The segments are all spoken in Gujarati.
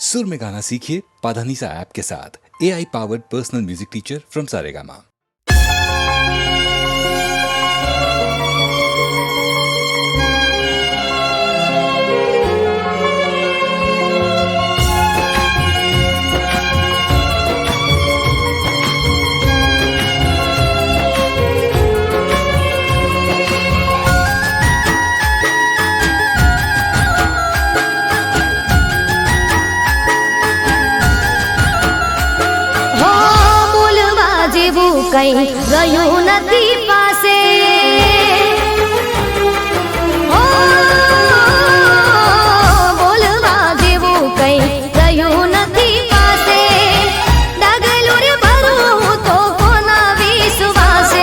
सुर में गाना सीखिए पाधानीसा ऐप के साथ। AI powered personal music teacher from Saregama. કઈ ગયું નથી પાસે બોલવા જેવું કઈ ગયું નથી પાસે ડગલું રે ભરું તો કોના વિશ્વાસે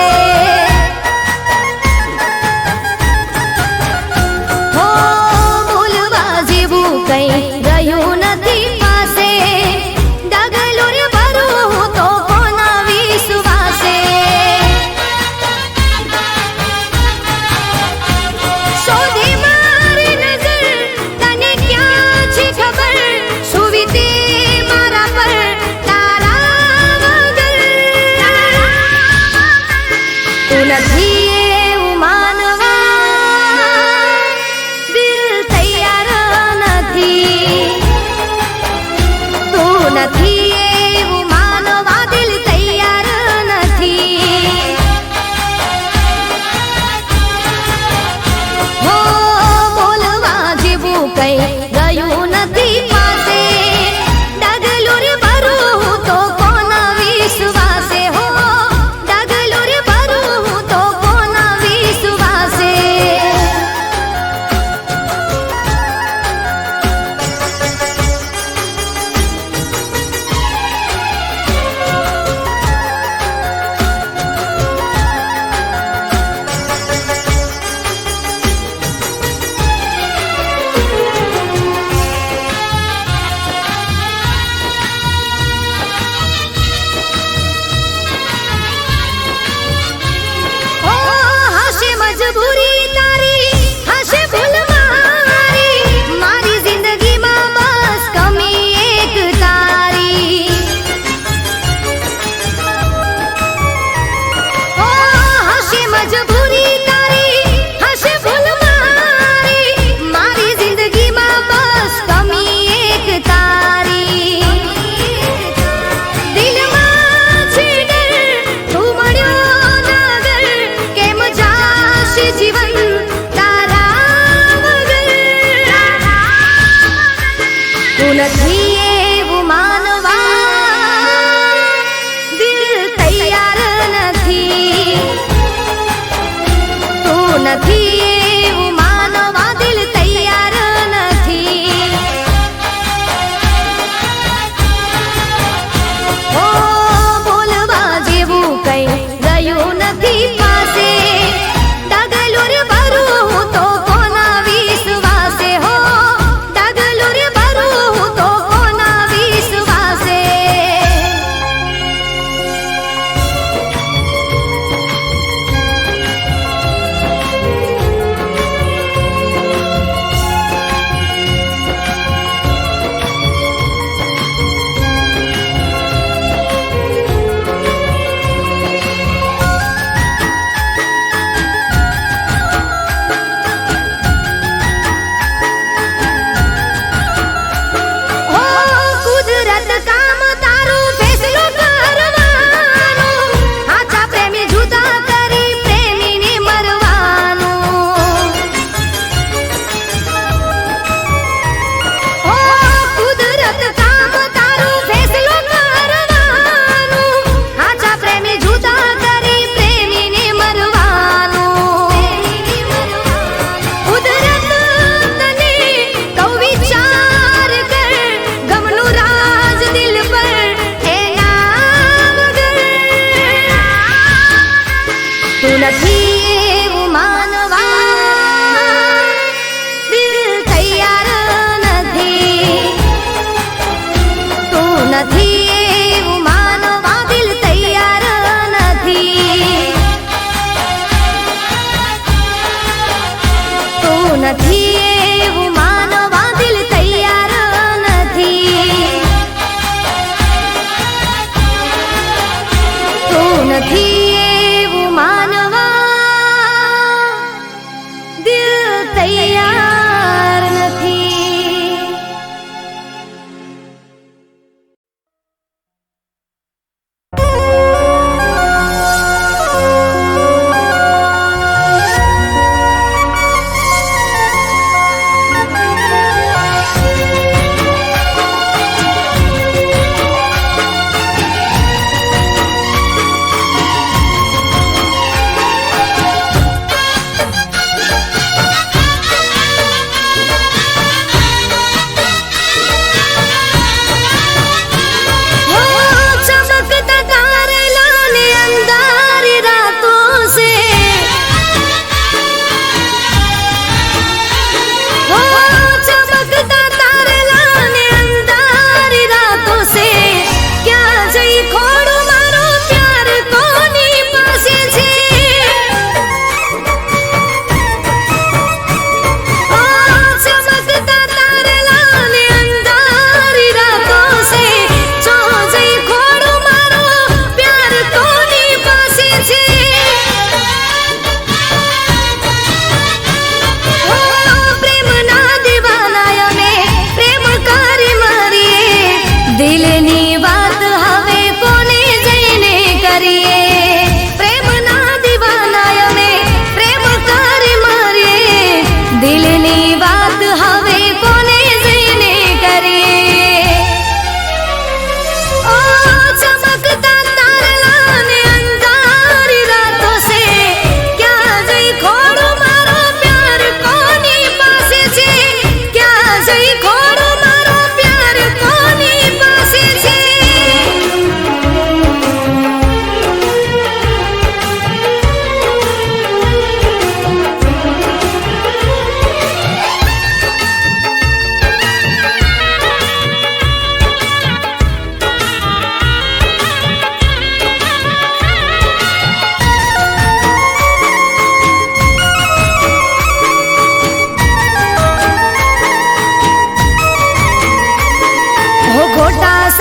બોલવા જેવું કઈ ગયું નથી પાસે ડગલું રે ભરું તો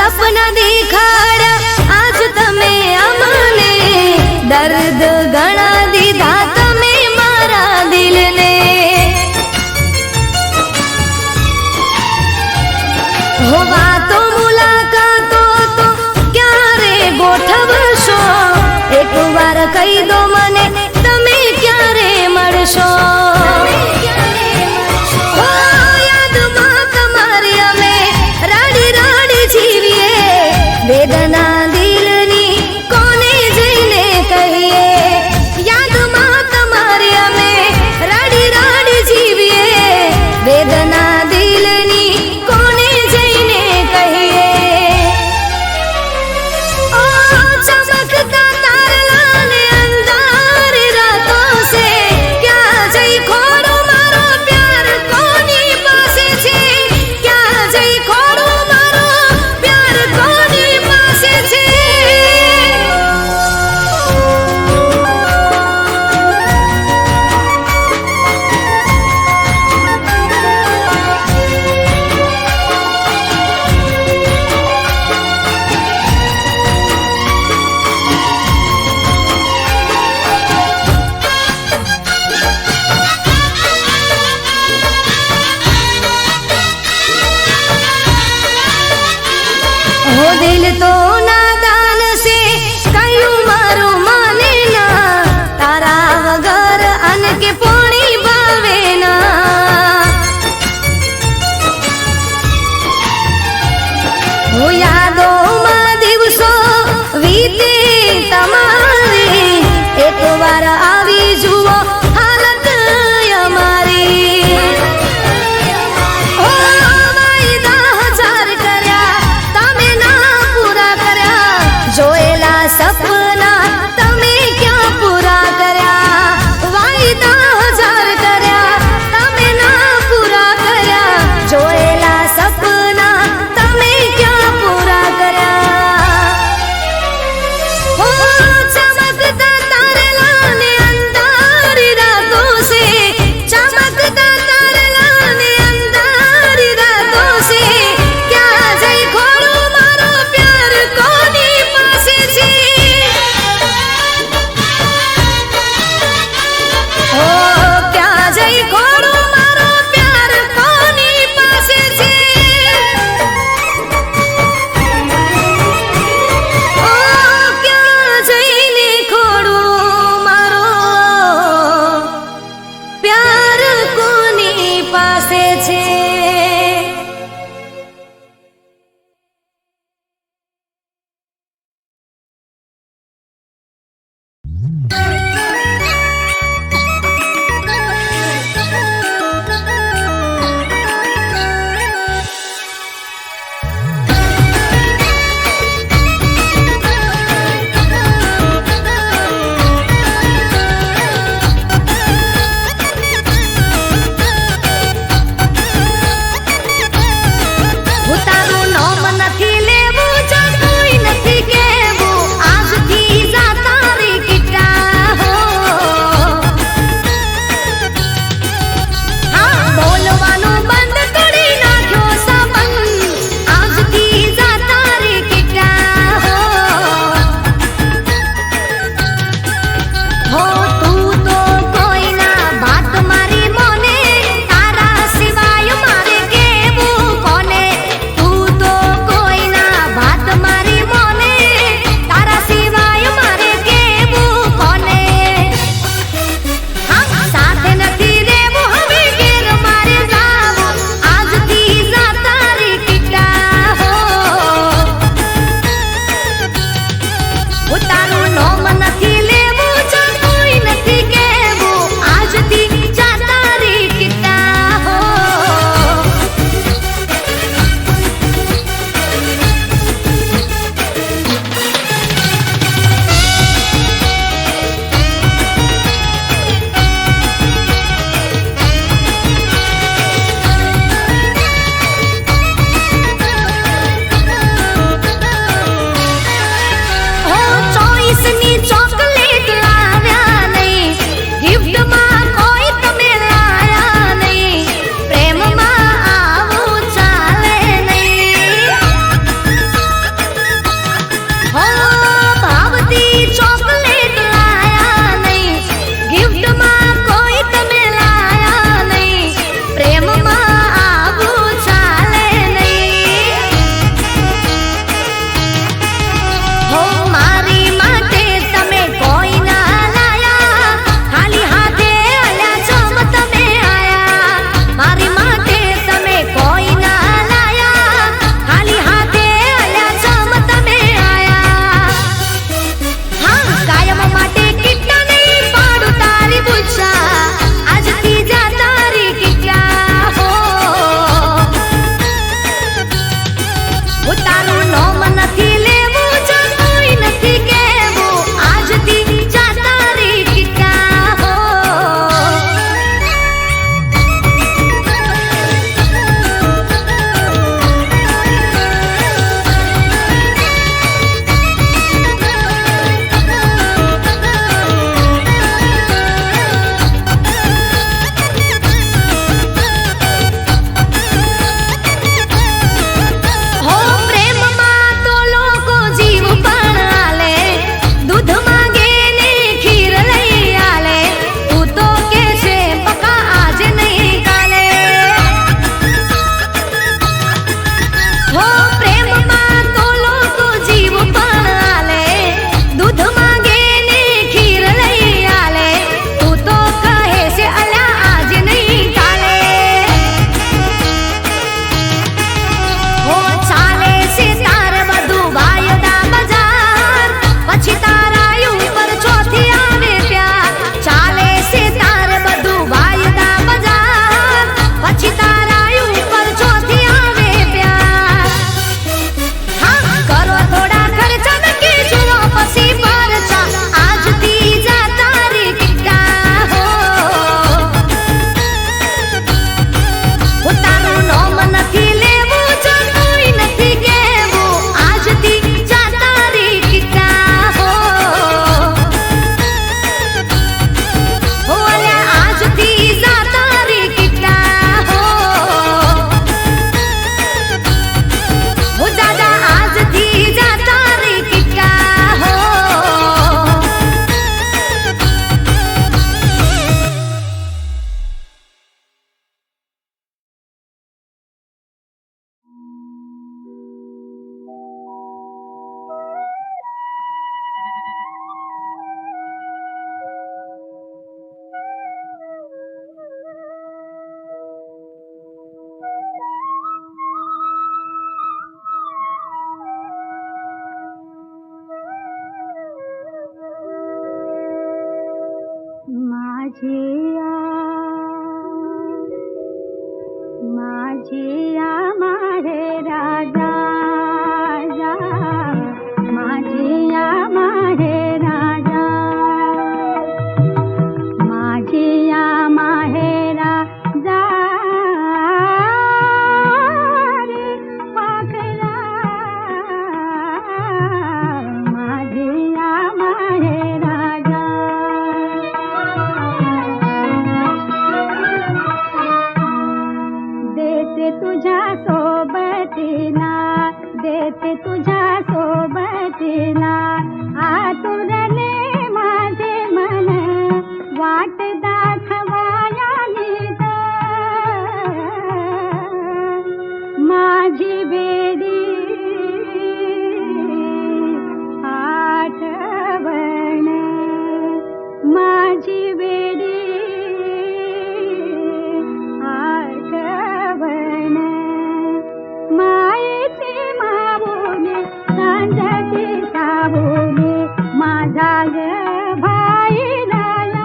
સપના દેખાડ્યા આજ તમે અમને દર્દ ઘણા દીધા તમે મારા દિલને હો વાતો મુલાકાતો તો ક્યારે ગોઠવશો એકવાર કહી દો મને તમે ક્યારે મળશો હો યાદમાં તમારી અમે રાડી રાડી જીવીએ વેદના દિલની કોને જઈને કહીએ યાદમાં તમારી અમે રાડી રાડી જીવીએ વેદના દિલની કોને જઈને કહીએ ઓ ચમકતા તારલા ને અંધારી રાતો સે ક્યાં જઈ ખોડું મારો પ્યાર કોની પાસે છે ક્યાં જઈ ખોડું મારો પ્યાર કોની પાસે છે हो दिल तो नादान से कयूं मारू माने ना तारा वगर अन के पोणी भावे ना हो यादो માં દિવસો વીતે તમારે એક વાર આવી જુઓ હાલત અમારી ઓ વાયદા હજાર કર્યા તમે ના પૂરા કર્યા જોયેલા સપના તમે ક્યાં પૂરા કર્યા વાયદા હજાર કર્યા તમે ના પૂરા કર્યા જોયેલા સપના તમે ક્યાં પૂરા माझिया माझिया माहे राजा माझिया माहे राजा माझिया माहे राजा रे पाखरा माझिया माहे राजा देते तुझ्या सोबतीला देते तुझ्या सोबतीला आतुरले माझे मन वाट दाखवाया नीत माझी बेडी आठवण माझी बेडी आठवण मायेची माऊली सांजाची सावली माझा ग भाई राया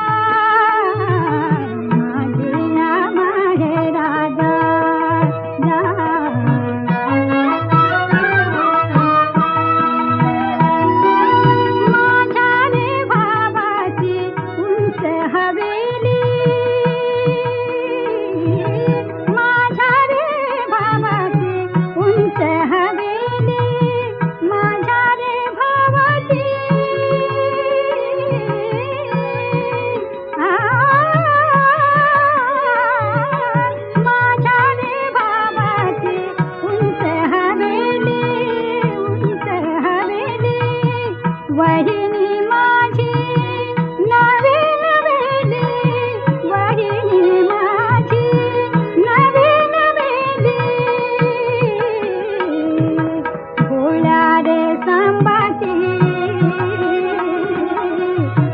माझिया माहे राजा माझ्या रे भावाची उंच हवेली माझ्या रे भावाची उंच हवेली माझ्या रे भावाची माझ्या रे भावाची उंच हवेली वहिनी माझी नवी नवेली वहिनी माझी नवी नवेली भोळ्या रे संबाची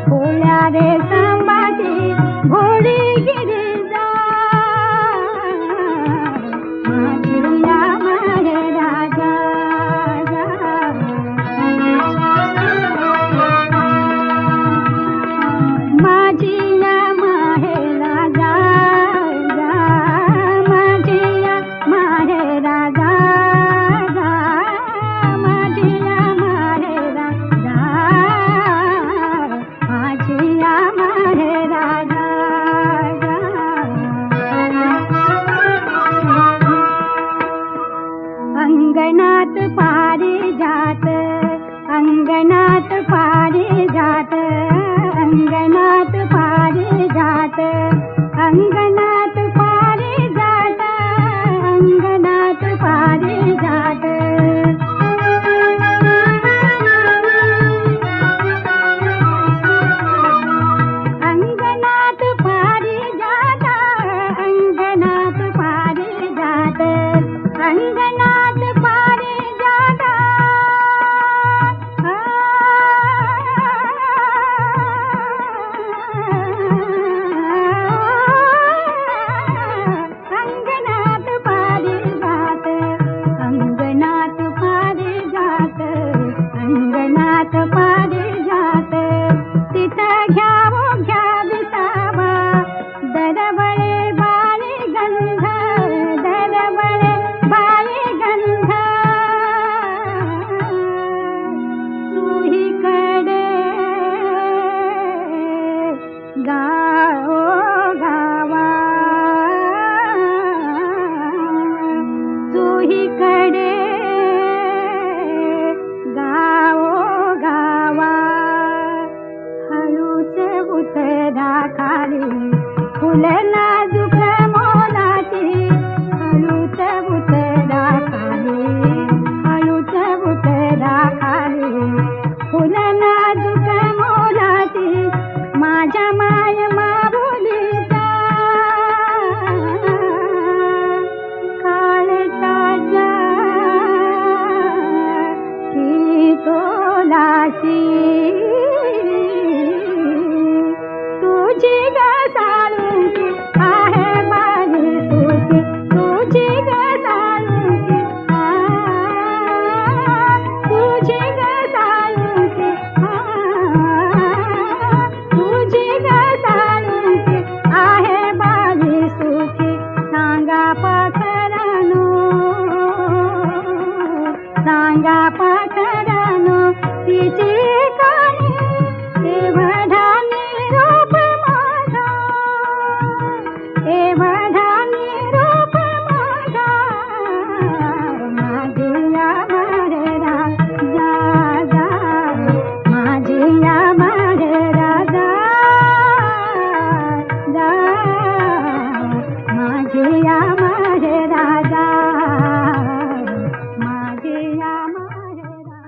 भोळ्या रे संबाची भोळी गिरिजा माझिया माहे राजा माझिया माहे राजा माझिया माहे राजा माझिया माहे राजा माझिया माहे राजा अंगणात पारिजात अंगणात पारिजात अंगणात पारिजात अंगणात पारिजात अंगणात पारिजात अंगणात पारिजात अंगणात पारिजात अंगणात पारिजात सांगा पाखरानो तिची काणी एवढानी रूप माझा एवढानी रूप माझा माझिया माहेरा जा जा माझिया माहेरा जा जा माझिया माहेरा जा माझिया माहेरा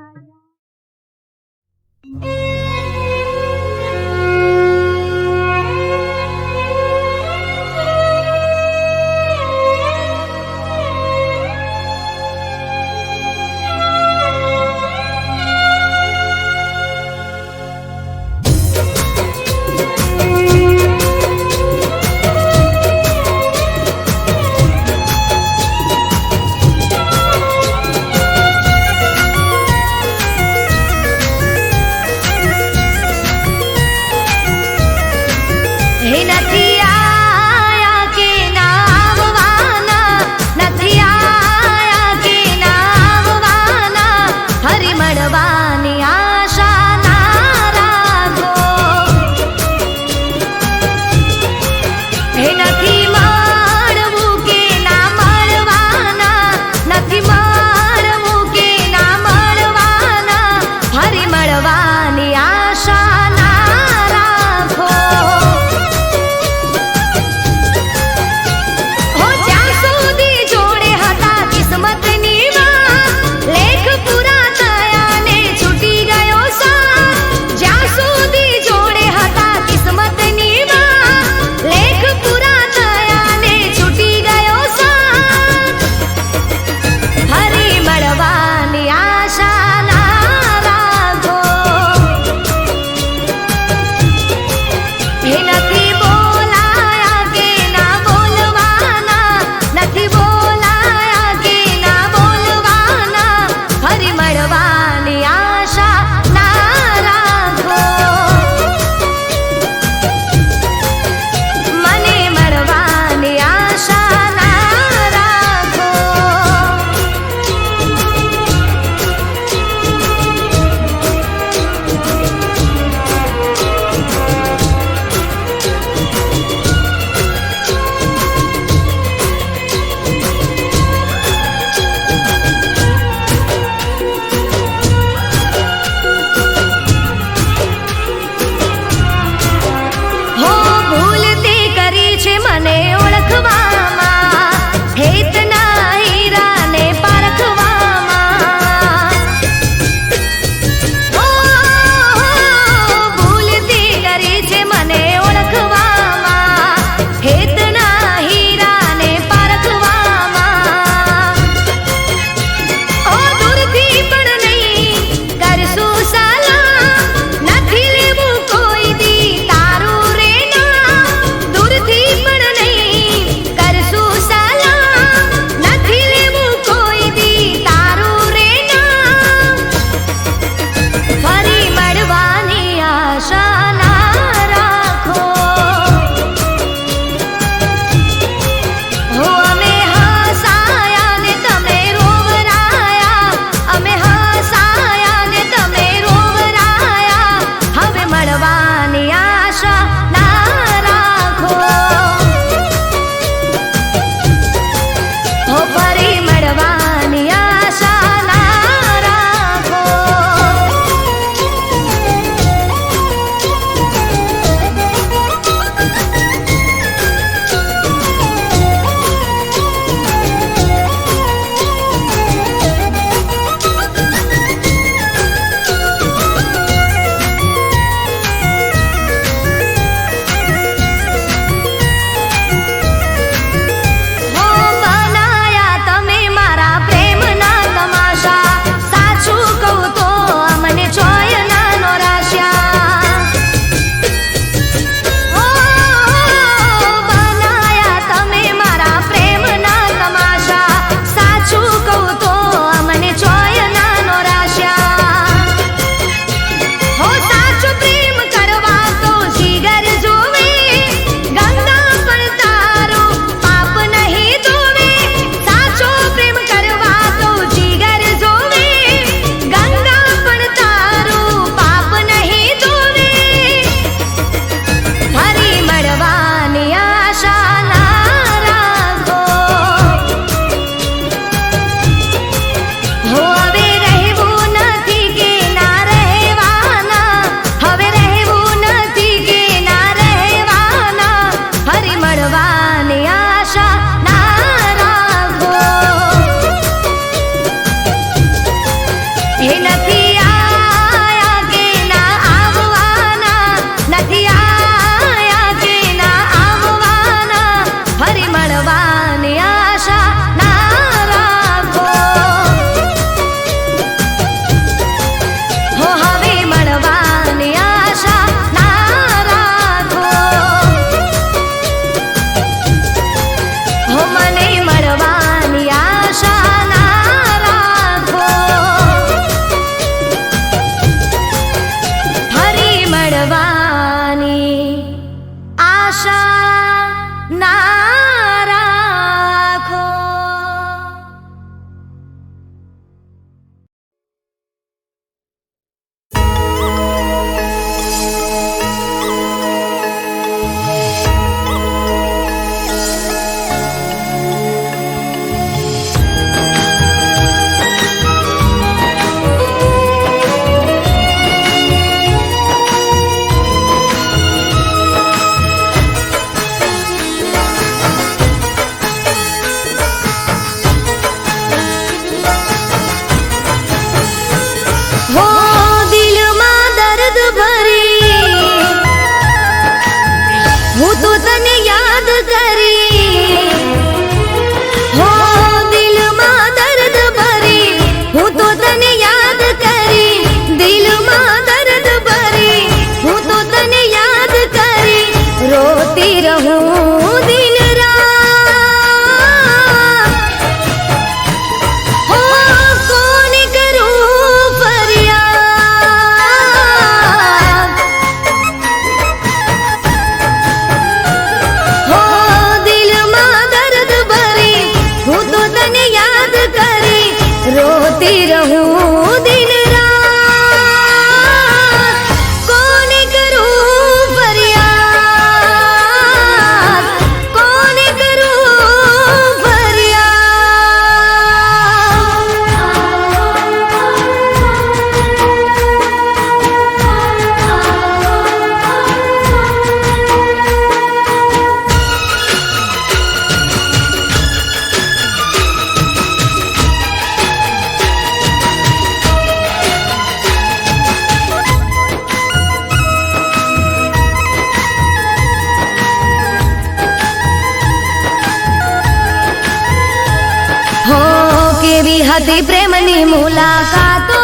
હતી પ્રેમની મુલાકાતો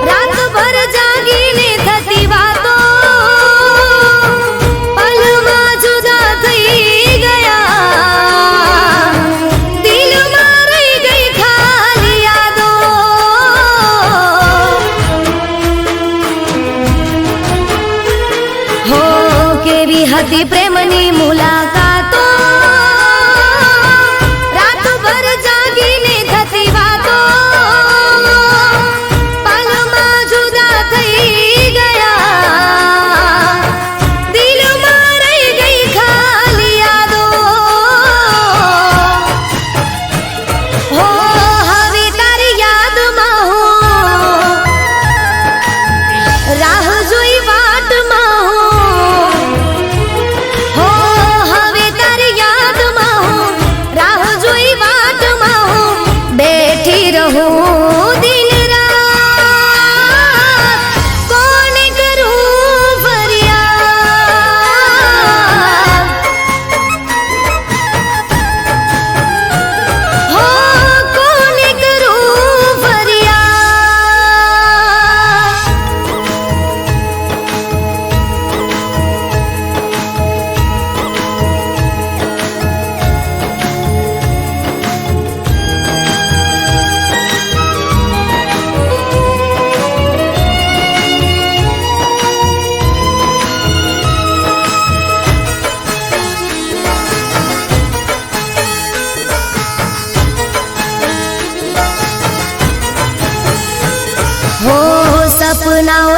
રાતભર જાગીને થતી વાતો પલમાં જુદા થઈ ગયા દિલમાં રહી ગઈ ખાલી યાદો હો કેવી હતી પ્રેમની મુલાકાતો રાતભર જાગીને થતી વાતો પલમાં જુદા થઈ ગયા દિલમાં રહી ગઈ ખાલી યાદો હો હવે તારી યાદમાં હું રાહ જોઈ વાટમાં હું હો હવે તારી યાદમાં હું રાહ જોઈ વાટમાં હું બેઠી રહું દિન રાત કોને કરું ફરિયાદ હો કોને કરું ફરિયાદ હો સપનાઓ